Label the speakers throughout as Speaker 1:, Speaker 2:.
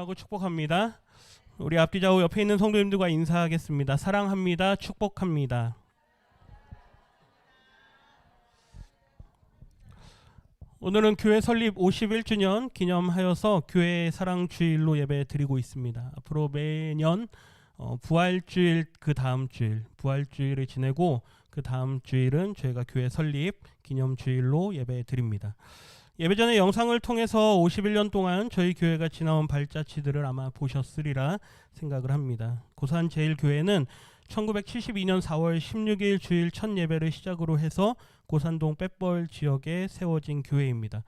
Speaker 1: 사랑하고 축복합니다. 우리 앞뒤 좌우 옆에 있는 성도님들과 인사하겠습니다. 사랑합니다. 축복합니다. 오늘은 교회 설립 51주년 기념하여서 교회 사랑주일로 예배 드리고 있습니다. 앞으로 매년 부활주일 그 다음 주일 부활주일을 지내고 그 다음 주일은 저희가 교회 설립 기념주일로 예배 드립니다. 예배 전에 영상을 통해서 51년 동안 저희 교회가 지나온 발자취들을 아마 보셨으리라 생각을 합니다. 고산제일교회는 1972년 4월 16일 주일 첫 예배를 시작으로 해서 고산동 뺏벌 지역에 세워진 교회입니다.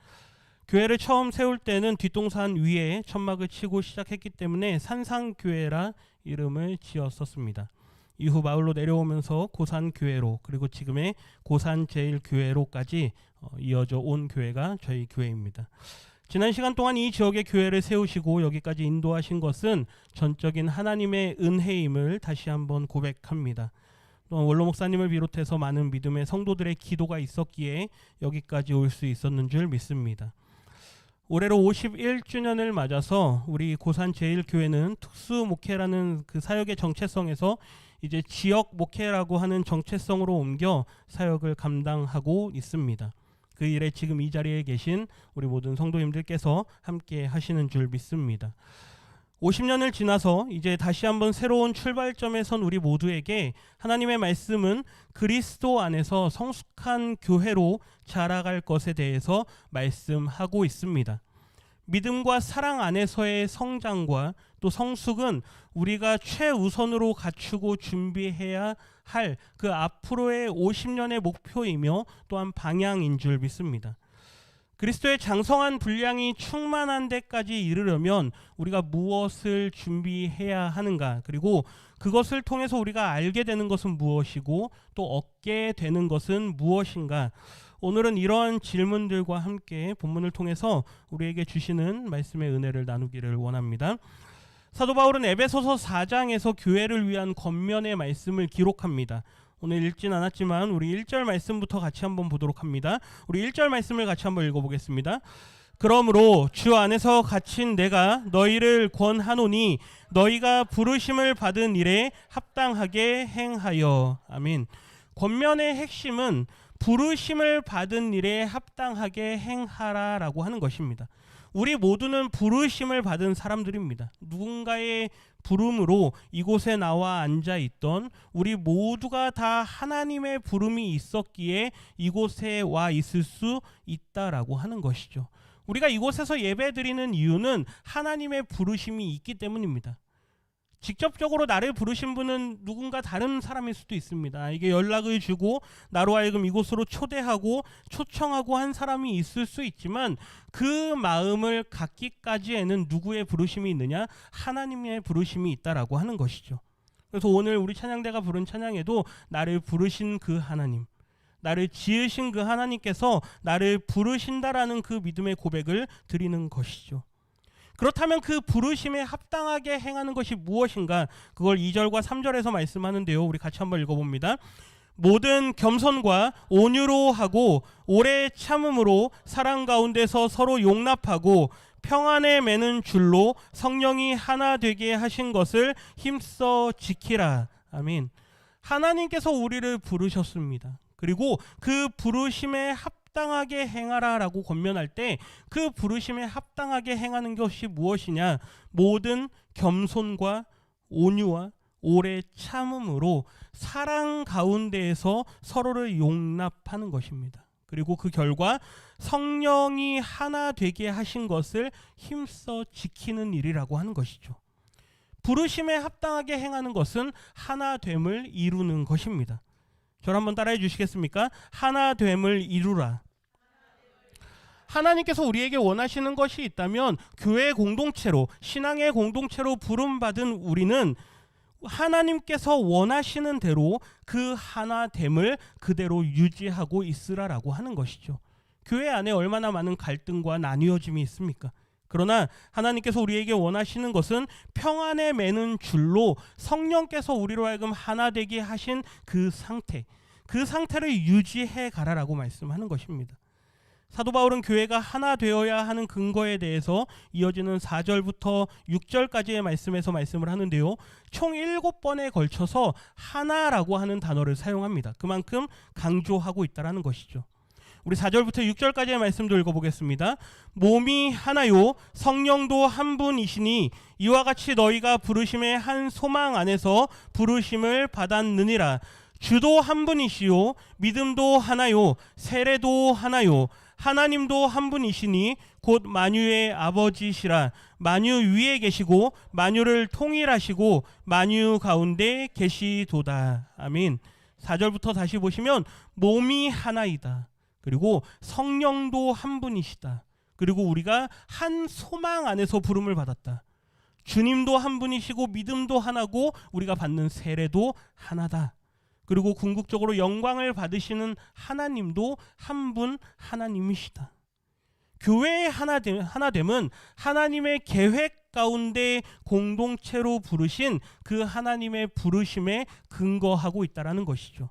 Speaker 1: 교회를 처음 세울 때는 뒷동산 위에 천막을 치고 시작했기 때문에 산상교회라 이름을 지었었습니다. 이후 마을로 내려오면서 고산교회로 그리고 지금의 고산제일교회로까지 이어져 온 교회가 저희 교회입니다. 지난 시간 동안 이 지역의 교회를 세우시고 여기까지 인도하신 것은 전적인 하나님의 은혜임을 다시 한번 고백합니다. 또 원로 목사님을 비롯해서 많은 믿음의 성도들의 기도가 있었기에 여기까지 올 수 있었는 줄 믿습니다. 올해로 51주년을 맞아서 우리 고산제일교회는 특수목회라는 그 사역의 정체성에서 이제 지역 목회라고 하는 정체성으로 옮겨 사역을 감당하고 있습니다. 그 일에 지금 이 자리에 계신 우리 모든 성도님들께서 함께 하시는 줄 믿습니다. 50년을 지나서 이제 다시 한번 새로운 출발점에 선 우리 모두에게 하나님의 말씀은 그리스도 안에서 성숙한 교회로 자라갈 것에 대해서 말씀하고 있습니다. 믿음과 사랑 안에서의 성장과 또 성숙은 우리가 최우선으로 갖추고 준비해야 할 그 앞으로의 50년의 목표이며 또한 방향인 줄 믿습니다. 그리스도의 장성한 분량이 충만한 데까지 이르려면 우리가 무엇을 준비해야 하는가, 그리고 그것을 통해서 우리가 알게 되는 것은 무엇이고 또 얻게 되는 것은 무엇인가. 오늘은 이러한 질문들과 함께 본문을 통해서 우리에게 주시는 말씀의 은혜를 나누기를 원합니다. 사도 바울은 에베소서 4장에서 교회를 위한 권면의 말씀을 기록합니다. 오늘 읽진 않았지만 우리 1절 말씀부터 같이 한번 보도록 합니다. 우리 1절 말씀을 같이 한번 읽어보겠습니다. 그러므로 주 안에서 갇힌 내가 너희를 권하노니 너희가 부르심을 받은 일에 합당하게 행하여. 아멘. 권면의 핵심은 부르심을 받은 일에 합당하게 행하라라고 하는 것입니다. 우리 모두는 부르심을 받은 사람들입니다. 누군가의 부름으로 이곳에 나와 앉아있던 우리 모두가 다 하나님의 부름이 있었기에 이곳에 와 있을 수 있다라고 하는 것이죠. 우리가 이곳에서 예배드리는 이유는 하나님의 부르심이 있기 때문입니다. 직접적으로 나를 부르신 분은 누군가 다른 사람일 수도 있습니다. 이게 연락을 주고 나로 하여금 이곳으로 초대하고 초청하고 한 사람이 있을 수 있지만 그 마음을 갖기까지에는 누구의 부르심이 있느냐? 하나님의 부르심이 있다라고 하는 것이죠. 그래서 오늘 우리 찬양대가 부른 찬양에도 나를 부르신 그 하나님, 나를 지으신 그 하나님께서 나를 부르신다라는 그 믿음의 고백을 드리는 것이죠. 그렇다면 그 부르심에 합당하게 행하는 것이 무엇인가? 그걸 2절과 3절에서 말씀하는데요. 우리 같이 한번 읽어봅니다. 모든 겸손과 온유로 하고 오래 참음으로 사랑 가운데서 서로 용납하고 평안에 매는 줄로 성령이 하나 되게 하신 것을 힘써 지키라. 아멘. 하나님께서 우리를 부르셨습니다. 그리고 그 부르심에 합당하게 행하라라고 권면할 때 그 부르심에 합당하게 행하는 것이 무엇이냐? 모든 겸손과 온유와 오래 참음으로 사랑 가운데에서 서로를 용납하는 것입니다. 그리고 그 결과 성령이 하나 되게 하신 것을 힘써 지키는 일이라고 하는 것이죠. 부르심에 합당하게 행하는 것은 하나됨을 이루는 것입니다. 저를 한번 따라해 주시겠습니까? 하나됨을 이루라. 하나님께서 우리에게 원하시는 것이 있다면 교회 공동체로, 신앙의 공동체로 부름받은 우리는 하나님께서 원하시는 대로 그 하나됨을 그대로 유지하고 있으라라고 하는 것이죠. 교회 안에 얼마나 많은 갈등과 나뉘어짐이 있습니까? 그러나 하나님께서 우리에게 원하시는 것은 평안에 매는 줄로 성령께서 우리로 하여금 하나 되게 하신 그 상태, 그 상태를 유지해 가라라고 말씀하는 것입니다. 사도 바울은 교회가 하나 되어야 하는 근거에 대해서 이어지는 4절부터 6절까지의 말씀에서 말씀을 하는데요. 총 7번에 걸쳐서 하나라고 하는 단어를 사용합니다. 그만큼 강조하고 있다는 것이죠. 우리 4절부터 6절까지의 말씀도 읽어보겠습니다. 몸이 하나요 성령도 한 분이시니 이와 같이 너희가 부르심의 한 소망 안에서 부르심을 받았느니라. 주도 한 분이시요 믿음도 하나요 세례도 하나요 하나님도 한 분이시니 곧 만유의 아버지시라. 만유 위에 계시고 만유를 통일하시고 만유 가운데 계시도다. 아멘. 4절부터 다시 보시면 몸이 하나이다. 그리고 성령도 한 분이시다. 그리고 우리가 한 소망 안에서 부름을 받았다. 주님도 한 분이시고 믿음도 하나고 우리가 받는 세례도 하나다. 그리고 궁극적으로 영광을 받으시는 하나님도 한 분 하나님이시다. 교회의 하나됨은 하나님의 계획 가운데 공동체로 부르신 그 하나님의 부르심에 근거하고 있다는 것이죠.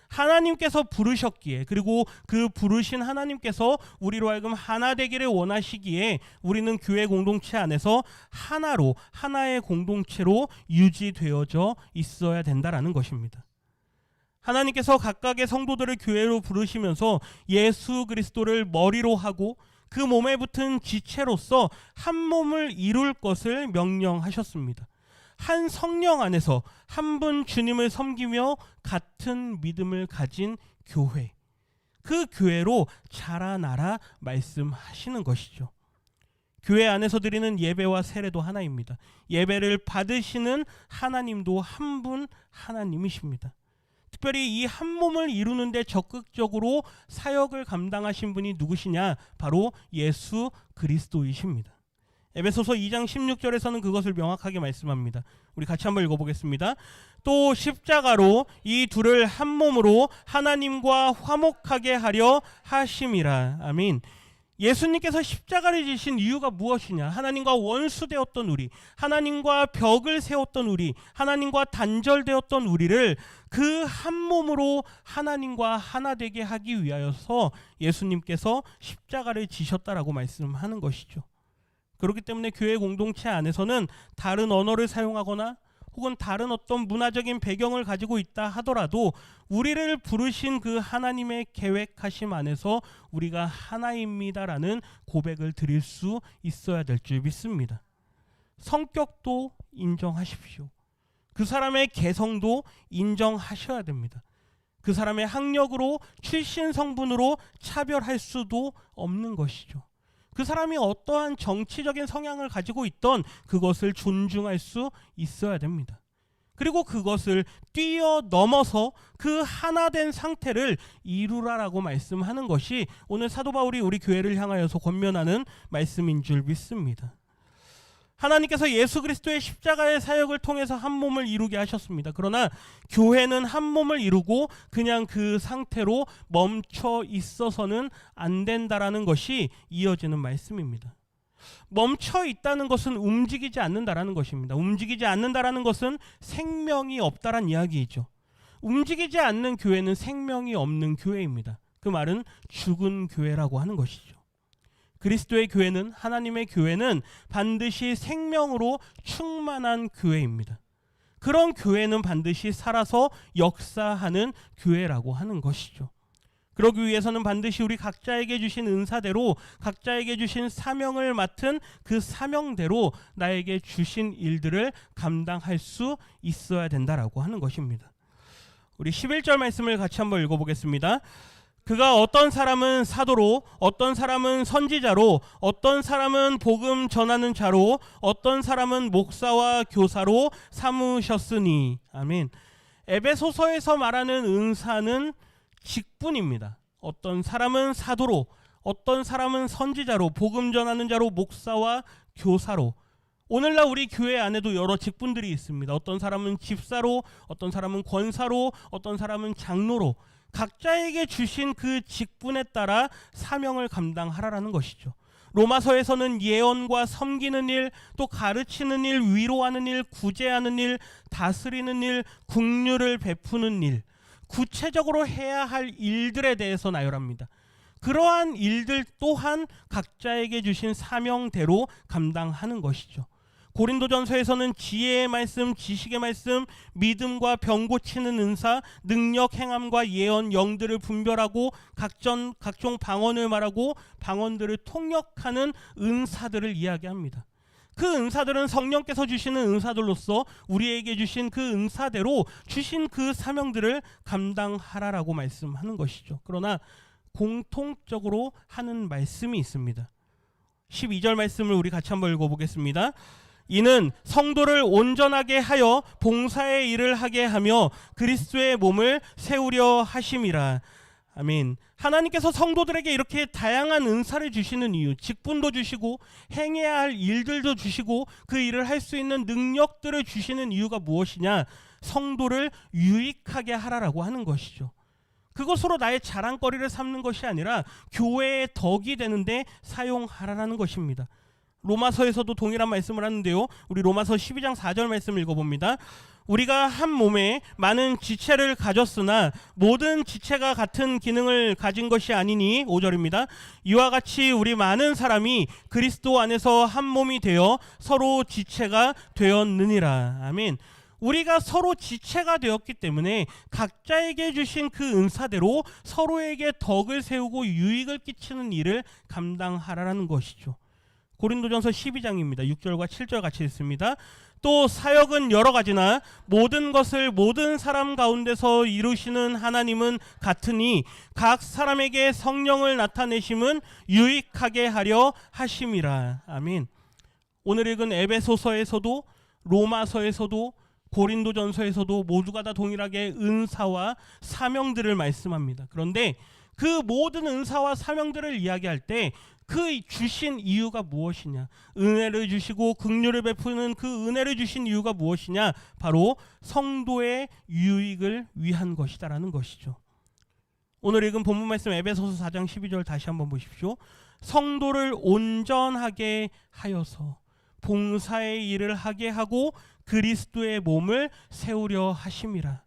Speaker 1: 하나님께서 부르셨기에 그리고 그 부르신 하나님께서 우리로 하여금 하나 되기를 원하시기에 우리는 교회 공동체 안에서 하나로 하나의 공동체로 유지되어져 있어야 된다는 것입니다. 하나님께서 각각의 성도들을 교회로 부르시면서 예수 그리스도를 머리로 하고 그 몸에 붙은 지체로서 한 몸을 이룰 것을 명령하셨습니다. 한 성령 안에서 한 분 주님을 섬기며 같은 믿음을 가진 교회, 그 교회로 자라나라 말씀하시는 것이죠. 교회 안에서 드리는 예배와 세례도 하나입니다. 예배를 받으시는 하나님도 한 분 하나님이십니다. 특별히 이 한 몸을 이루는데 적극적으로 사역을 감당하신 분이 누구시냐? 바로 예수 그리스도이십니다. 에베소서 2장 16절에서는 그것을 명확하게 말씀합니다. 우리 같이 한번 읽어보겠습니다. 또 십자가로 이 둘을 한 몸으로 하나님과 화목하게 하려 하심이라. 아멘. 예수님께서 십자가를 지신 이유가 무엇이냐? 하나님과 원수되었던 우리, 하나님과 벽을 세웠던 우리, 하나님과 단절되었던 우리를 그 한 몸으로 하나님과 하나 되게 하기 위하여서 예수님께서 십자가를 지셨다라고 말씀하는 것이죠. 그렇기 때문에 교회 공동체 안에서는 다른 언어를 사용하거나 혹은 다른 어떤 문화적인 배경을 가지고 있다 하더라도 우리를 부르신 그 하나님의 계획하심 안에서 우리가 하나입니다라는 고백을 드릴 수 있어야 될 줄 믿습니다. 성격도 인정하십시오. 그 사람의 개성도 인정하셔야 됩니다. 그 사람의 학력으로 출신 성분으로 차별할 수도 없는 것이죠. 그 사람이 어떠한 정치적인 성향을 가지고 있던 그것을 존중할 수 있어야 됩니다. 그리고 그것을 뛰어넘어서 그 하나된 상태를 이루라라고 말씀하는 것이 오늘 사도 바울이 우리 교회를 향하여서 권면하는 말씀인 줄 믿습니다. 하나님께서 예수 그리스도의 십자가의 사역을 통해서 한 몸을 이루게 하셨습니다. 그러나 교회는 한 몸을 이루고 그냥 그 상태로 멈춰 있어서는 안 된다라는 것이 이어지는 말씀입니다. 멈춰 있다는 것은 움직이지 않는다라는 것입니다. 움직이지 않는다라는 것은 생명이 없다란 이야기이죠. 움직이지 않는 교회는 생명이 없는 교회입니다. 그 말은 죽은 교회라고 하는 것이죠. 그리스도의 교회는, 하나님의 교회는 반드시 생명으로 충만한 교회입니다. 그런 교회는 반드시 살아서 역사하는 교회라고 하는 것이죠. 그러기 위해서는 반드시 우리 각자에게 주신 은사대로, 각자에게 주신 사명을 맡은 그 사명대로 나에게 주신 일들을 감당할 수 있어야 된다라고 하는 것입니다. 우리 11절 말씀을 같이 한번 읽어보겠습니다. 그가 어떤 사람은 사도로, 어떤 사람은 선지자로, 어떤 사람은 복음 전하는 자로, 어떤 사람은 목사와 교사로 삼으셨으니. 아멘. 에베소서에서 말하는 은사는 직분입니다. 어떤 사람은 사도로, 어떤 사람은 선지자로, 복음 전하는 자로, 목사와 교사로. 오늘날 우리 교회 안에도 여러 직분들이 있습니다. 어떤 사람은 집사로, 어떤 사람은 권사로, 어떤 사람은 장로로. 각자에게 주신 그 직분에 따라 사명을 감당하라라는 것이죠. 로마서에서는 예언과 섬기는 일, 또 가르치는 일, 위로하는 일, 구제하는 일, 다스리는 일, 긍휼을 베푸는 일, 구체적으로 해야 할 일들에 대해서 나열합니다. 그러한 일들 또한 각자에게 주신 사명대로 감당하는 것이죠. 고린도전서에서는 지혜의 말씀, 지식의 말씀, 믿음과 병 고치는 은사, 능력 행함과 예언, 영들을 분별하고 각종 방언을 말하고 방언들을 통역하는 은사들을 이야기합니다. 그 은사들은 성령께서 주시는 은사들로서 우리에게 주신 그 은사대로 주신 그 사명들을 감당하라라고 말씀하는 것이죠. 그러나 공통적으로 하는 말씀이 있습니다. 12절 말씀을 우리 같이 한번 읽어보겠습니다. 이는 성도를 온전하게 하여 봉사의 일을 하게 하며 그리스도의 몸을 세우려 하심이라. 아멘. 하나님께서 성도들에게 이렇게 다양한 은사를 주시는 이유, 직분도 주시고 행해야 할 일들도 주시고 그 일을 할 수 있는 능력들을 주시는 이유가 무엇이냐? 성도를 유익하게 하라라고 하는 것이죠. 그것으로 나의 자랑거리를 삼는 것이 아니라 교회의 덕이 되는데 사용하라라는 것입니다. 로마서에서도 동일한 말씀을 하는데요. 우리 로마서 12장 4절 말씀을 읽어봅니다. 우리가 한 몸에 많은 지체를 가졌으나 모든 지체가 같은 기능을 가진 것이 아니니 5절입니다. 이와 같이 우리 많은 사람이 그리스도 안에서 한 몸이 되어 서로 지체가 되었느니라. 아멘. 우리가 서로 지체가 되었기 때문에 각자에게 주신 그 은사대로 서로에게 덕을 세우고 유익을 끼치는 일을 감당하라는 것이죠. 고린도전서 12장입니다. 6절과 7절 같이 읽습니다. 또 사역은 여러 가지나 모든 것을 모든 사람 가운데서 이루시는 하나님은 같으니 각 사람에게 성령을 나타내심은 유익하게 하려 하심이라. 아멘. 오늘 읽은 에베소서에서도 로마서에서도 고린도전서에서도 모두가 다 동일하게 은사와 사명들을 말씀합니다. 그런데 그 모든 은사와 사명들을 이야기할 때 그 주신 이유가 무엇이냐? 은혜를 주시고 긍휼을 베푸는 그 은혜를 주신 이유가 무엇이냐? 바로 성도의 유익을 위한 것이다라는 것이죠. 오늘 읽은 본문 말씀 에베소서 4장 12절 다시 한번 보십시오. 성도를 온전하게 하여서 봉사의 일을 하게 하고 그리스도의 몸을 세우려 하심이라.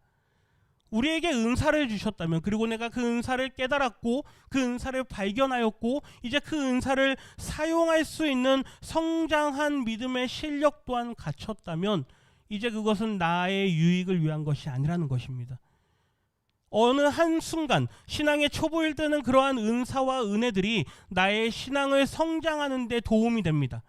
Speaker 1: 우리에게 은사를 주셨다면, 그리고 내가 그 은사를 깨달았고 그 은사를 발견하였고 이제 그 은사를 사용할 수 있는 성장한 믿음의 실력 또한 갖췄다면 이제 그것은 나의 유익을 위한 것이 아니라는 것입니다. 어느 한순간 신앙의 초보일 때는 그러한 은사와 은혜들이 나의 신앙을 성장하는 데 도움이 됩니다.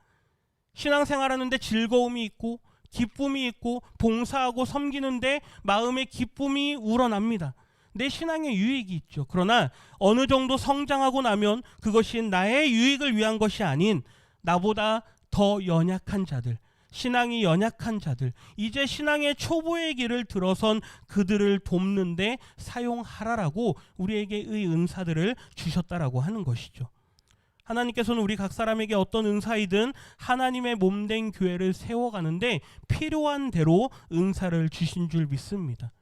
Speaker 1: 신앙생활하는 데 즐거움이 있고 기쁨이 있고 봉사하고 섬기는데 마음의 기쁨이 우러납니다. 내 신앙의 유익이 있죠. 그러나 어느 정도 성장하고 나면 그것이 나의 유익을 위한 것이 아닌 나보다 더 연약한 자들, 신앙이 연약한 자들, 이제 신앙의 초보의 길을 들어선 그들을 돕는데 사용하라라고 우리에게 의 은사들을 주셨다라고 하는 것이죠. 하나님께서는 우리 각 사람에게 어떤 은사이든 하나님의 몸된 교회를 세워가는데 필요한 대로 은사를 주신 줄 믿습니다.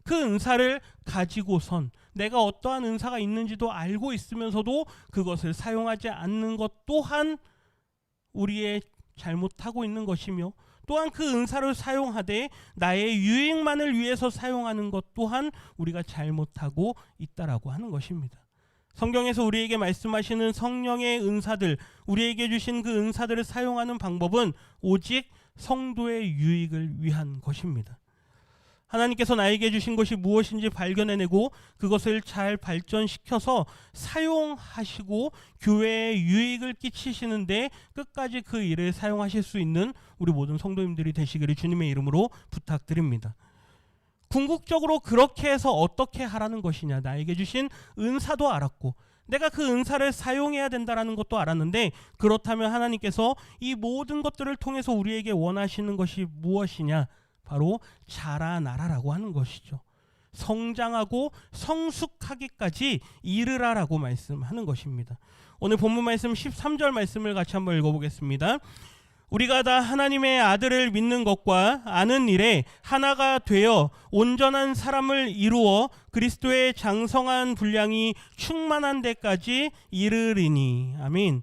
Speaker 1: 그 은사를 가지고선 내가 어떠한 은사가 있는지도 알고 있으면서도 그것을 사용하지 않는 것 또한 우리의 잘못하고 있는 것이며, 또한 그 은사를 사용하되 나의 유익만을 위해서 사용하는 것 또한 우리가 잘못하고 있다라고 하는 것입니다. 성경에서 우리에게 말씀하시는 성령의 은사들, 우리에게 주신 그 은사들을 사용하는 방법은 오직 성도의 유익을 위한 것입니다. 하나님께서 나에게 주신 것이 무엇인지 발견해내고 그것을 잘 발전시켜서 사용하시고 교회에 유익을 끼치시는데 끝까지 그 일을 사용하실 수 있는 우리 모든 성도님들이 되시기를 주님의 이름으로 부탁드립니다. 궁극적으로 그렇게 해서 어떻게 하라는 것이냐, 나에게 주신 은사도 알았고 내가 그 은사를 사용해야 된다는 것도 알았는데, 그렇다면 하나님께서 이 모든 것들을 통해서 우리에게 원하시는 것이 무엇이냐, 바로 자라나라라고 하는 것이죠. 성장하고 성숙하기까지 이르라라고 말씀하는 것입니다. 오늘 본문 말씀 13절 말씀을 같이 한번 읽어보겠습니다. 우리가 다 하나님의 아들을 믿는 것과 아는 일에 하나가 되어 온전한 사람을 이루어 그리스도의 장성한 분량이 충만한 데까지 이르리니. 아멘.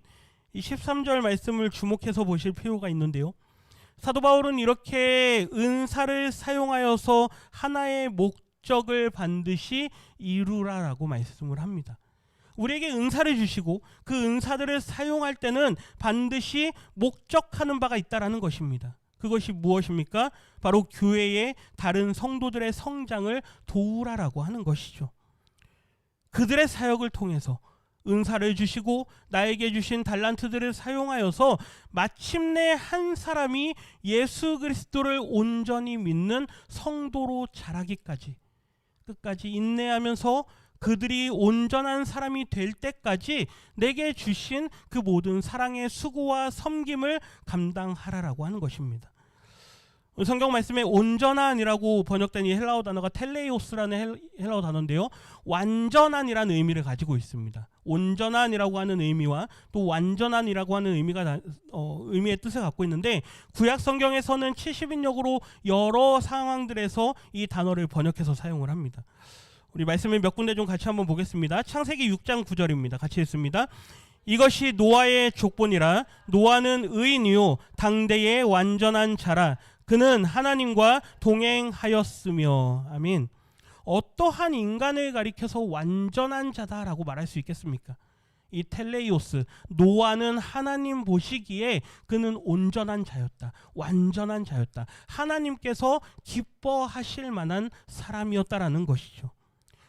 Speaker 1: 이 13절 말씀을 주목해서 보실 필요가 있는데요. 사도 바울은 이렇게 은사를 사용하여서 하나의 목적을 반드시 이루라라고 말씀을 합니다. 우리에게 은사를 주시고 그 은사들을 사용할 때는 반드시 목적하는 바가 있다라는 것입니다. 그것이 무엇입니까? 바로 교회의 다른 성도들의 성장을 도우라라고 하는 것이죠. 그들의 사역을 통해서 은사를 주시고 나에게 주신 달란트들을 사용하여서 마침내 한 사람이 예수 그리스도를 온전히 믿는 성도로 자라기까지, 끝까지 인내하면서 그들이 온전한 사람이 될 때까지 내게 주신 그 모든 사랑의 수고와 섬김을 감당하라라고 하는 것입니다. 성경 말씀에 온전한이라고 번역된 이 헬라어 단어가 텔레이오스라는 헬라어 단어인데요, 완전한이라는 의미를 가지고 있습니다. 온전한이라고 하는 의미와 또 완전한이라고 하는 의미의 뜻을 갖고 있는데, 구약 성경에서는 70인역으로 여러 상황들에서 이 단어를 번역해서 사용을 합니다. 우리 말씀을 몇 군데 좀 같이 한번 보겠습니다. 창세기 6장 9절입니다. 같이 읽습니다. 이것이 노아의 족본이라. 노아는 의인이요 당대의 완전한 자라. 그는 하나님과 동행하였으며. 아멘. 어떠한 인간을 가리켜서 완전한 자다라고 말할 수 있겠습니까? 이 텔레이오스, 노아는 하나님 보시기에 그는 온전한 자였다, 완전한 자였다, 하나님께서 기뻐하실 만한 사람이었다라는 것이죠.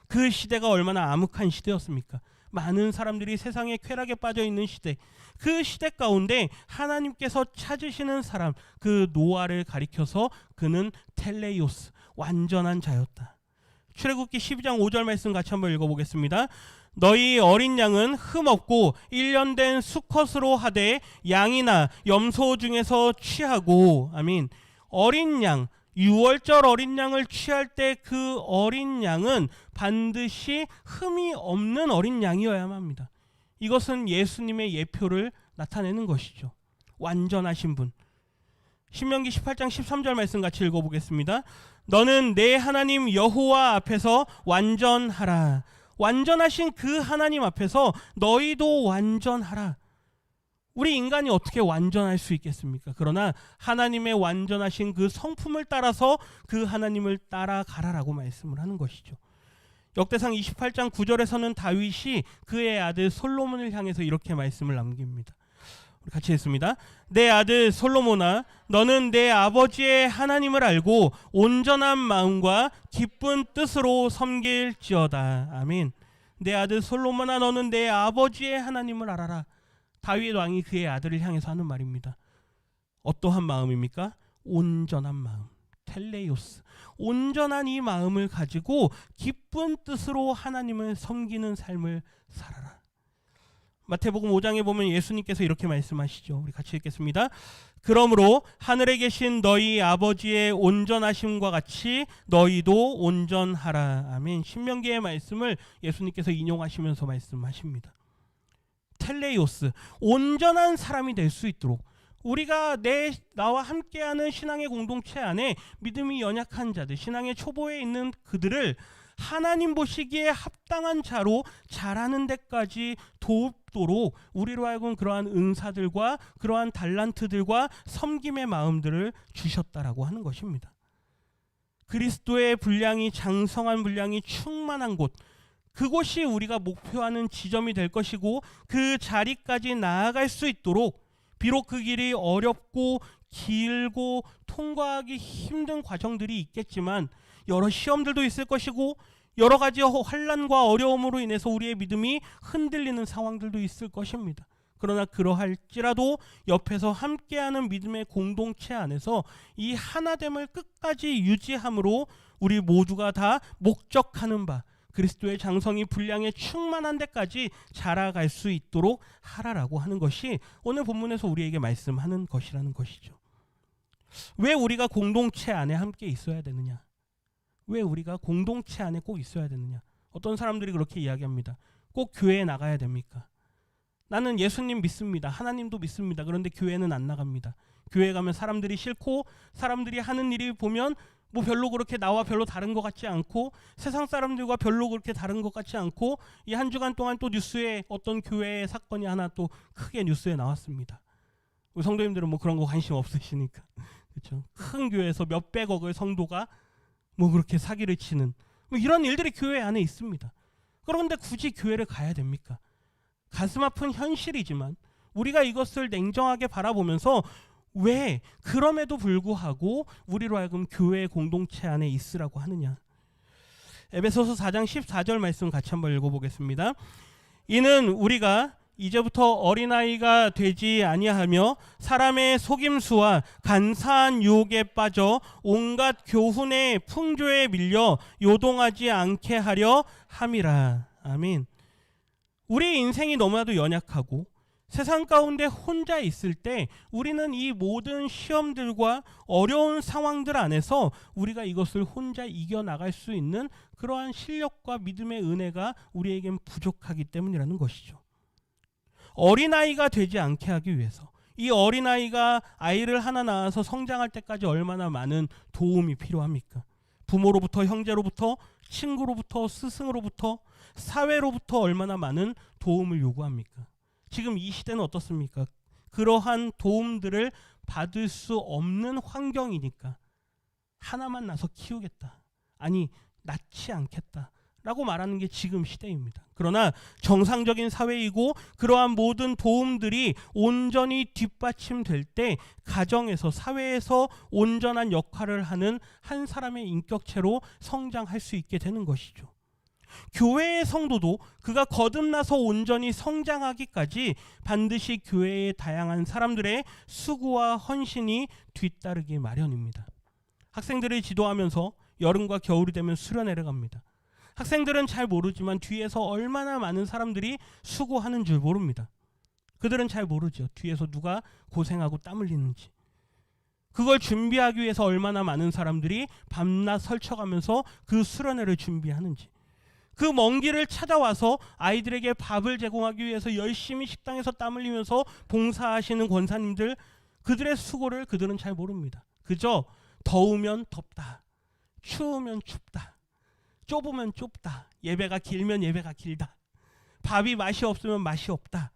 Speaker 1: 그 시대가 얼마나 암흑한 시대였습니까? 많은 사람들이 세상에 쾌락에 빠져 있는 시대, 그 시대 가운데 하나님께서 찾으시는 사람, 그 노아를 가리켜서 그는 텔레이오스, 완전한 자였다. 출애굽기 12장 5절 말씀 같이 한번 읽어보겠습니다. 너희 어린 양은 흠 없고 1년 된 수컷으로 하되 양이나 염소 중에서 취하고. 아멘. 어린 양, 6월절 어린 양을 취할 때 그 어린 양은 반드시 흠이 없는 어린 양이어야만 합니다. 이것은 예수님의 예표를 나타내는 것이죠. 완전하신 분. 신명기 18장 13절 말씀 같이 읽어보겠습니다. 너는 내 하나님 여호와 앞에서 완전하라. 완전하신 그 하나님 앞에서 너희도 완전하라. 우리 인간이 어떻게 완전할 수 있겠습니까? 그러나 하나님의 완전하신 그 성품을 따라서 그 하나님을 따라가라라고 말씀을 하는 것이죠. 역대상 28장 9절에서는 다윗이 그의 아들 솔로몬을 향해서 이렇게 말씀을 남깁니다. 우리 같이 읽습니다. 내 아들 솔로몬아, 너는 내 아버지의 하나님을 알고 온전한 마음과 기쁜 뜻으로 섬길지어다. 아멘. 내 아들 솔로몬아, 너는 내 아버지의 하나님을 알아라. 다윗 왕이 그의 아들을 향해서 하는 말입니다. 어떠한 마음입니까? 온전한 마음, 텔레이오스. 온전한 이 마음을 가지고 기쁜 뜻으로 하나님을 섬기는 삶을 살아라. 마태복음 5장에 보면 예수님께서 이렇게 말씀하시죠. 우리 같이 읽겠습니다. 그러므로 하늘에 계신 너희 아버지의 온전하심과 같이 너희도 온전하라. 아멘. 신명기의 말씀을 예수님께서 인용하시면서 말씀하십니다. 텔레이오스, 온전한 사람이 될 수 있도록 우리가 나와 함께하는 신앙의 공동체 안에 믿음이 연약한 자들, 신앙의 초보에 있는 그들을 하나님 보시기에 합당한 자로 자라는 데까지 돕도록 우리로 하여금 그러한 은사들과 그러한 달란트들과 섬김의 마음들을 주셨다라고 하는 것입니다. 그리스도의 분량이, 장성한 분량이 충만한 곳, 그곳이 우리가 목표하는 지점이 될 것이고, 그 자리까지 나아갈 수 있도록 비록 그 길이 어렵고 길고 통과하기 힘든 과정들이 있겠지만, 여러 시험들도 있을 것이고 여러 가지 환난과 어려움으로 인해서 우리의 믿음이 흔들리는 상황들도 있을 것입니다. 그러나 그러할지라도 옆에서 함께하는 믿음의 공동체 안에서 이 하나됨을 끝까지 유지함으로 우리 모두가 다 목적하는 바, 그리스도의 장성이 분량에 충만한 데까지 자라갈 수 있도록 하라라고 하는 것이 오늘 본문에서 우리에게 말씀하는 것이라는 것이죠. 왜 우리가 공동체 안에 함께 있어야 되느냐? 왜 우리가 공동체 안에 꼭 있어야 되느냐? 어떤 사람들이 그렇게 이야기합니다. 꼭 교회에 나가야 됩니까? 나는 예수님 믿습니다. 하나님도 믿습니다. 그런데 교회는 안 나갑니다. 교회 가면 사람들이 싫고, 사람들이 하는 일이 보면 뭐 별로 그렇게 나와 별로 다른 것 같지 않고, 세상 사람들과 별로 그렇게 다른 것 같지 않고, 이 한 주간 동안 또 뉴스에 어떤 교회의 사건이 하나 또 크게 뉴스에 나왔습니다. 우리 성도님들은 뭐 그런 거 관심 없으시니까, 그렇죠? 큰 교회에서 몇백억을 성도가 뭐 그렇게 사기를 치는 뭐 이런 일들이 교회 안에 있습니다. 그런데 굳이 교회를 가야 됩니까? 가슴 아픈 현실이지만 우리가 이것을 냉정하게 바라보면서 왜 그럼에도 불구하고 우리로 하여금 교회 공동체 안에 있으라고 하느냐. 에베소서 4장 14절 말씀 같이 한번 읽어보겠습니다. 이는 우리가 이제부터 어린아이가 되지 아니하며 사람의 속임수와 간사한 유혹에 빠져 온갖 교훈의 풍조에 밀려 요동하지 않게 하려 함이라. 아멘. 우리 인생이 너무나도 연약하고 세상 가운데 혼자 있을 때 우리는 이 모든 시험들과 어려운 상황들 안에서 우리가 이것을 혼자 이겨나갈 수 있는 그러한 실력과 믿음의 은혜가 우리에겐 부족하기 때문이라는 것이죠. 어린아이가 되지 않게 하기 위해서 이 어린아이가 아이를 하나 낳아서 성장할 때까지 얼마나 많은 도움이 필요합니까? 부모로부터, 형제로부터, 친구로부터, 스승으로부터, 사회로부터 얼마나 많은 도움을 요구합니까? 지금 이 시대는 어떻습니까? 그러한 도움들을 받을 수 없는 환경이니까 하나만 나서 키우겠다. 아니, 낳지 않겠다. 라고 말하는 게 지금 시대입니다. 그러나 정상적인 사회이고 그러한 모든 도움들이 온전히 뒷받침될 때 가정에서, 사회에서 온전한 역할을 하는 한 사람의 인격체로 성장할 수 있게 되는 것이죠. 교회의 성도도 그가 거듭나서 온전히 성장하기까지 반드시 교회의 다양한 사람들의 수고와 헌신이 뒤따르기 마련입니다. 학생들을 지도하면서 여름과 겨울이 되면 수련회를 갑니다. 학생들은 잘 모르지만 뒤에서 얼마나 많은 사람들이 수고하는 줄 모릅니다. 그들은 잘 모르죠. 뒤에서 누가 고생하고 땀 흘리는지. 그걸 준비하기 위해서 얼마나 많은 사람들이 밤낮 설쳐가면서 그 수련회를 준비하는지. 그 먼 길을 찾아와서 아이들에게 밥을 제공하기 위해서 열심히 식당에서 땀 흘리면서 봉사하시는 권사님들, 그들의 수고를 그들은 잘 모릅니다. 그저 더우면 덥다, 추우면 춥다, 좁으면 좁다, 예배가 길면 예배가 길다, 밥이 맛이 없으면 맛이 없다.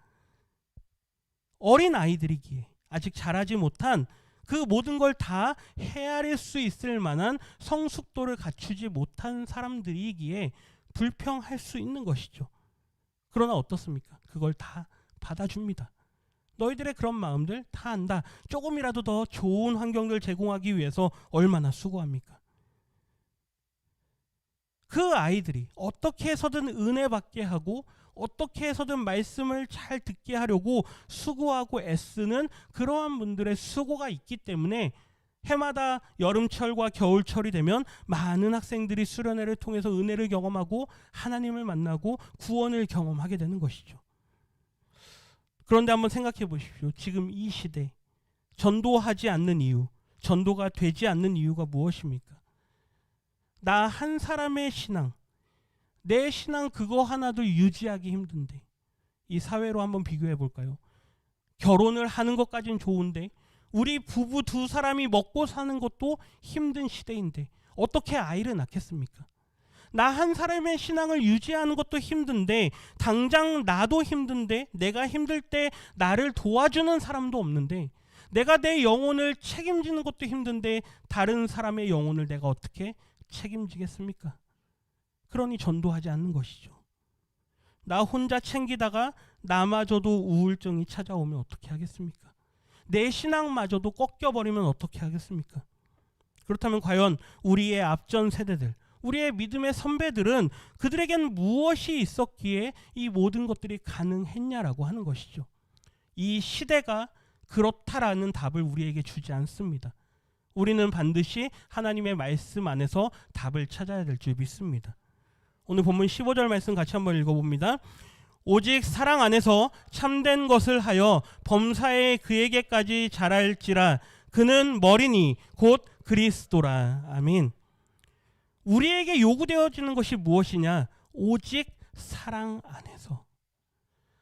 Speaker 1: 어린 아이들이기에 아직 자라지 못한 그 모든 걸 다 헤아릴 수 있을 만한 성숙도를 갖추지 못한 사람들이기에 불평할 수 있는 것이죠. 그러나 어떻습니까? 그걸 다 받아줍니다. 너희들의 그런 마음들 다 안다. 조금이라도 더 좋은 환경을 제공하기 위해서 얼마나 수고합니까? 그 아이들이 어떻게 해서든 은혜 받게 하고 어떻게 해서든 말씀을 잘 듣게 하려고 수고하고 애쓰는 그러한 분들의 수고가 있기 때문에 해마다 여름철과 겨울철이 되면 많은 학생들이 수련회를 통해서 은혜를 경험하고 하나님을 만나고 구원을 경험하게 되는 것이죠. 그런데 한번 생각해 보십시오. 지금 이 시대 전도하지 않는 이유, 전도가 되지 않는 이유가 무엇입니까? 나 한 사람의 신앙, 내 신앙 그거 하나도 유지하기 힘든데, 이 사회로 한번 비교해 볼까요? 결혼을 하는 것까지는 좋은데 우리 부부 두 사람이 먹고 사는 것도 힘든 시대인데 어떻게 아이를 낳겠습니까? 나 한 사람의 신앙을 유지하는 것도 힘든데, 당장 나도 힘든데, 내가 힘들 때 나를 도와주는 사람도 없는데, 내가 내 영혼을 책임지는 것도 힘든데 다른 사람의 영혼을 내가 어떻게 책임지겠습니까? 그러니 전도하지 않는 것이죠. 나 혼자 챙기다가 나마저도 우울증이 찾아오면 어떻게 하겠습니까? 내 신앙마저도 꺾여버리면 어떻게 하겠습니까? 그렇다면 과연 우리의 앞전 세대들, 우리의 믿음의 선배들은 그들에겐 무엇이 있었기에 이 모든 것들이 가능했냐라고 하는 것이죠. 이 시대가 그렇다라는 답을 우리에게 주지 않습니다. 우리는 반드시 하나님의 말씀 안에서 답을 찾아야 될 줄 믿습니다. 오늘 본문 15절 말씀 같이 한번 읽어봅니다. 오직 사랑 안에서 참된 것을 하여 범사에 그에게까지 자랄지라. 그는 머리니 곧 그리스도라. 아멘. 우리에게 요구되어지는 것이 무엇이냐? 오직 사랑 안에서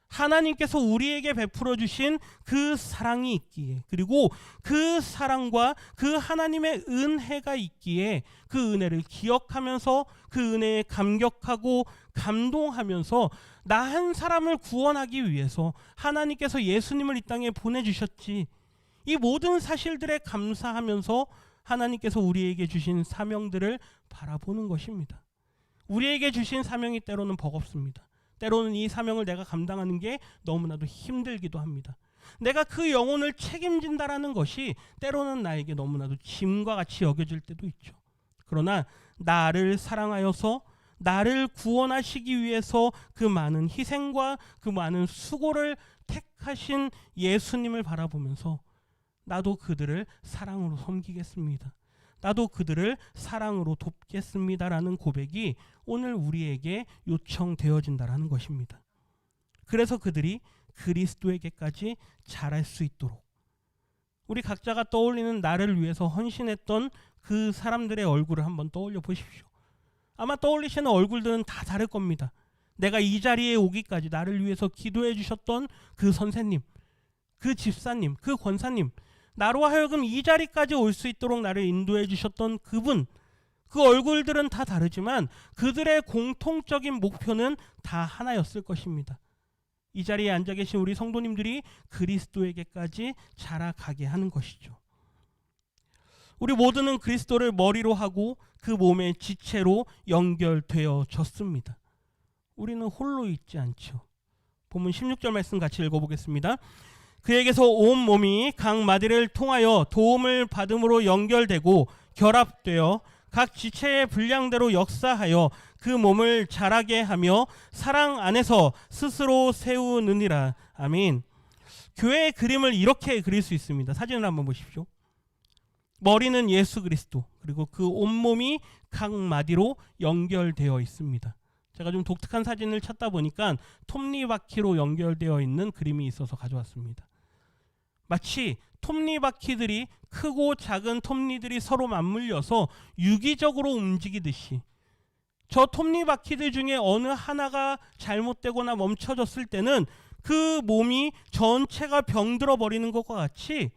Speaker 1: 하나님께서 우리에게 베풀어 주신 그 사랑이 있기에, 그리고 그 사랑과 그 하나님의 은혜가 있기에 그 은혜를 기억하면서 그 은혜에 감격하고 감동하면서 나 한 사람을 구원하기 위해서 하나님께서 예수님을 이 땅에 보내주셨지, 이 모든 사실들에 감사하면서 하나님께서 우리에게 주신 사명들을 바라보는 것입니다. 우리에게 주신 사명이 때로는 버겁습니다. 때로는 이 사명을 내가 감당하는 게 너무나도 힘들기도 합니다. 내가 그 영혼을 책임진다라는 것이 때로는 나에게 너무나도 짐과 같이 여겨질 때도 있죠. 그러나 나를 사랑하여서 나를 구원하시기 위해서 그 많은 희생과 그 많은 수고를 택하신 예수님을 바라보면서 나도 그들을 사랑으로 섬기겠습니다. 나도 그들을 사랑으로 돕겠습니다라는 고백이 오늘 우리에게 요청되어진다라는 것입니다. 그래서 그들이 그리스도에게까지 자랄 수 있도록 우리 각자가 떠올리는 나를 위해서 헌신했던 그 사람들의 얼굴을 한번 떠올려 보십시오. 아마 떠올리시는 얼굴들은 다 다를 겁니다. 내가 이 자리에 오기까지 나를 위해서 기도해 주셨던 그 선생님, 그 집사님, 그 권사님, 나로 하여금 이 자리까지 올 수 있도록 나를 인도해 주셨던 그분, 그 얼굴들은 다 다르지만 그들의 공통적인 목표는 다 하나였을 것입니다. 이 자리에 앉아 계신 우리 성도님들이 그리스도에게까지 자라가게 하는 것이죠. 우리 모두는 그리스도를 머리로 하고 그 몸의 지체로 연결되어졌습니다. 우리는 홀로 있지 않죠. 본문 16절 말씀 같이 읽어보겠습니다. 그에게서 온 몸이 각 마디를 통하여 도움을 받음으로 연결되고 결합되어 각 지체의 분량대로 역사하여 그 몸을 자라게 하며 사랑 안에서 스스로 세우느니라. 아멘. 교회의 그림을 이렇게 그릴 수 있습니다. 사진을 한번 보십시오. 머리는 예수 그리스도, 그리고 그 온몸이 각 마디로 연결되어 있습니다. 제가 좀 독특한 사진을 찾다 보니까 톱니바퀴로 연결되어 있는 그림이 있어서 가져왔습니다. 마치 톱니바퀴들이 크고 작은 톱니들이 서로 맞물려서 유기적으로 움직이듯이 저 톱니바퀴들 중에 어느 하나가 잘못되거나 멈춰졌을 때는 그 몸이 전체가 병들어 버리는 것과 같이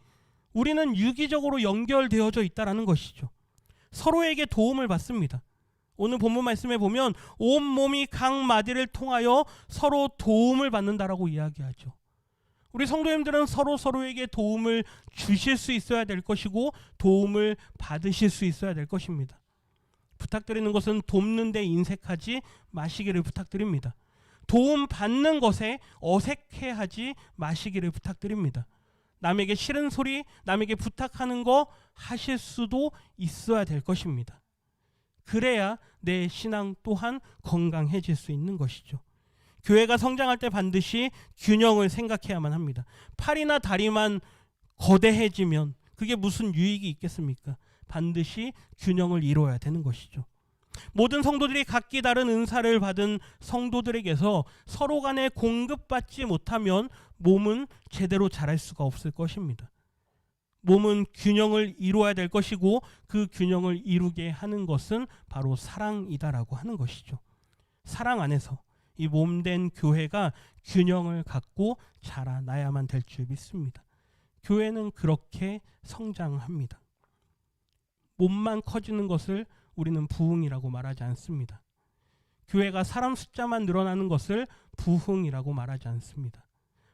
Speaker 1: 우리는 유기적으로 연결되어져 있다는 것이죠. 서로에게 도움을 받습니다. 오늘 본문 말씀에 보면 온 몸이 각 마디를 통하여 서로 도움을 받는다라고 이야기하죠. 우리 성도님들은 서로에게 도움을 주실 수 있어야 될 것이고 도움을 받으실 수 있어야 될 것입니다. 부탁드리는 것은 돕는 데 인색하지 마시기를 부탁드립니다. 도움 받는 것에 어색해하지 마시기를 부탁드립니다. 남에게 싫은 소리, 남에게 부탁하는 거 하실 수도 있어야 될 것입니다. 그래야 내 신앙 또한 건강해질 수 있는 것이죠. 교회가 성장할 때 반드시 균형을 생각해야만 합니다. 팔이나 다리만 거대해지면 그게 무슨 유익이 있겠습니까? 반드시 균형을 이루어야 되는 것이죠. 모든 성도들이 각기 다른 은사를 받은 성도들에게서 서로 간에 공급받지 못하면 몸은 제대로 자랄 수가 없을 것입니다. 몸은 균형을 이루어야 될 것이고 그 균형을 이루게 하는 것은 바로 사랑이다라고 하는 것이죠. 사랑 안에서 이 몸된 교회가 균형을 갖고 자라나야만 될 줄 믿습니다. 교회는 그렇게 성장합니다. 몸만 커지는 것을 우리는 부흥이라고 말하지 않습니다. 교회가 사람 숫자만 늘어나는 것을 부흥이라고 말하지 않습니다.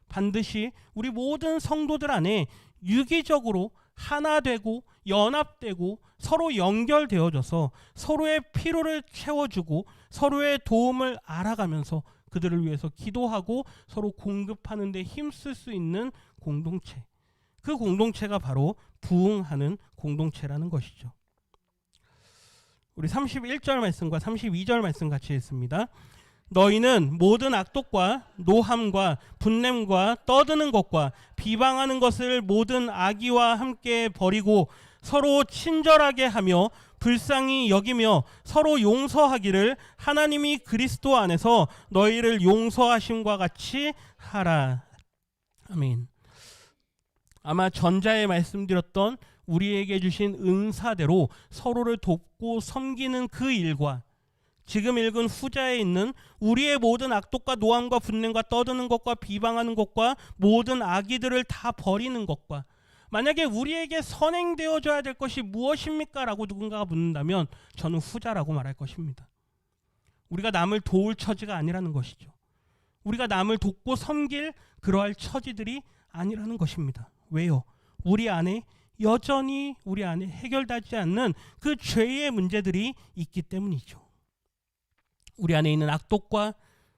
Speaker 1: 반드시 우리 모든 성도들 안에 유기적으로 하나 되고 연합되고 서로 연결되어져서 서로의 필요를 채워주고 서로의 도움을 알아가면서 그들을 위해서 기도하고 서로 공급하는 데 힘쓸 수 있는 공동체, 그 공동체가 바로 부흥하는 공동체라는 것이죠. 우리 31절 말씀과 32절 말씀 같이 읽습니다. 너희는 모든 악독과 노함과 분냄과 떠드는 것과 비방하는 것을 모든 악의와 함께 버리고 서로 친절하게 하며 불쌍히 여기며 서로 용서하기를 하나님이 그리스도 안에서 너희를 용서하심과 같이 하라. 아멘. 아마 전자에 말씀드렸던 우리에게 주신 은사대로 서로를 돕고 섬기는 그 일과 지금 읽은 후자에 있는 우리의 모든 악독과 노함과 분냄과 떠드는 것과 비방하는 것과 모든 악의들을 다 버리는 것과 만약에 우리에게 선행되어져야 될 것이 무엇입니까? 라고 누군가가 묻는다면 저는 후자라고 말할 것입니다. 우리가 남을 도울 처지가 아니라는 것이죠. 우리가 남을 돕고 섬길 그러할 처지들이 아니라는 것입니다. 왜요? 우리 안에 여전히 우리 안에 해결되지 않는 그 죄의 문제들이 있기 때문이죠. 우리 안에 있는 악독과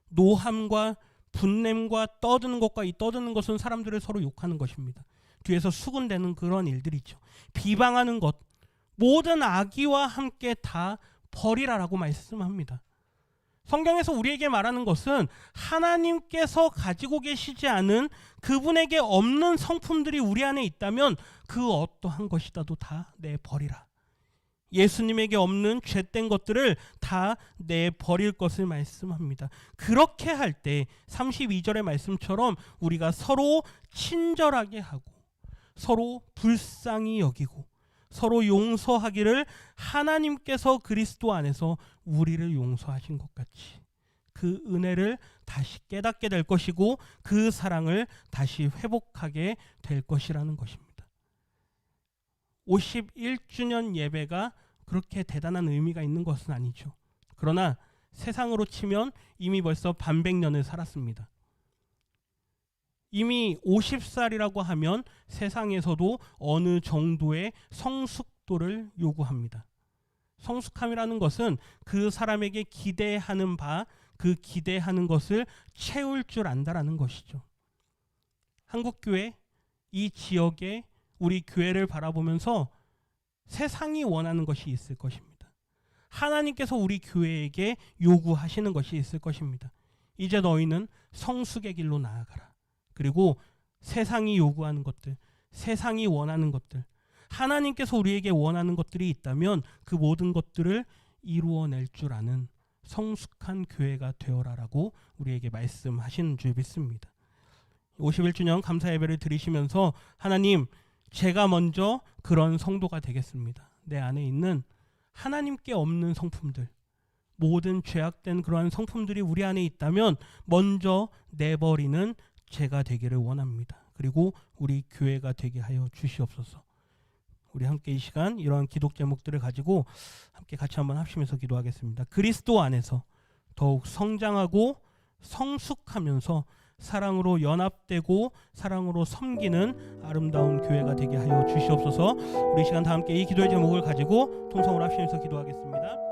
Speaker 1: 노함과 분냄과 떠드는 것과 이 떠드는 것은 사람들을 서로 욕하는 것입니다. 뒤에서 수군대는 그런 일들이죠. 비방하는 것, 모든 악의와 함께 다 버리라라고 말씀합니다. 성경에서 우리에게 말하는 것은 하나님께서 가지고 계시지 않은 그분에게 없는 성품들이 우리 안에 있다면 그 어떠한 것이라도 다 내버리라. 예수님에게 없는 죄된 것들을 다 내버릴 것을 말씀합니다. 그렇게 할 때 32절의 말씀처럼 우리가 서로 친절하게 하고 서로 불쌍히 여기고 서로 용서하기를 하나님께서 그리스도 안에서 우리를 용서하신 것 같이 그 은혜를 다시 깨닫게 될 것이고 그 사랑을 다시 회복하게 될 것이라는 것입니다. 51주년 예배가 그렇게 대단한 의미가 있는 것은 아니죠. 그러나 세상으로 치면 이미 벌써 반백년을 살았습니다. 이미 50살이라고 하면 세상에서도 어느 정도의 성숙도를 요구합니다. 성숙함이라는 것은 그 사람에게 기대하는 바, 그 기대하는 것을 채울 줄 안다라는 것이죠. 한국교회, 이 지역에 우리 교회를 바라보면서 세상이 원하는 것이 있을 것입니다. 하나님께서 우리 교회에게 요구하시는 것이 있을 것입니다. 이제 너희는 성숙의 길로 나아가라. 그리고 세상이 요구하는 것들, 세상이 원하는 것들, 하나님께서 우리에게 원하는 것들이 있다면 그 모든 것들을 이루어낼 줄 아는 성숙한 교회가 되어라라고 우리에게 말씀하시는 줄 믿습니다. 51주년 감사 예배를 드리시면서 하나님, 제가 먼저 그런 성도가 되겠습니다. 내 안에 있는 하나님께 없는 성품들, 모든 죄악된 그러한 성품들이 우리 안에 있다면 먼저 내버리는 제가 되기를 원합니다. 그리고 우리 교회가 되게 하여 주시옵소서. 우리 함께 이 시간 이러한 기도 제목들을 가지고 함께 같이 한번 합심해서 기도하겠습니다. 그리스도 안에서 더욱 성장하고 성숙하면서 사랑으로 연합되고 사랑으로 섬기는 아름다운 교회가 되게 하여 주시옵소서. 우리 시간 다 함께 이 기도의 제목을 가지고 통성으로 합심해서 기도하겠습니다.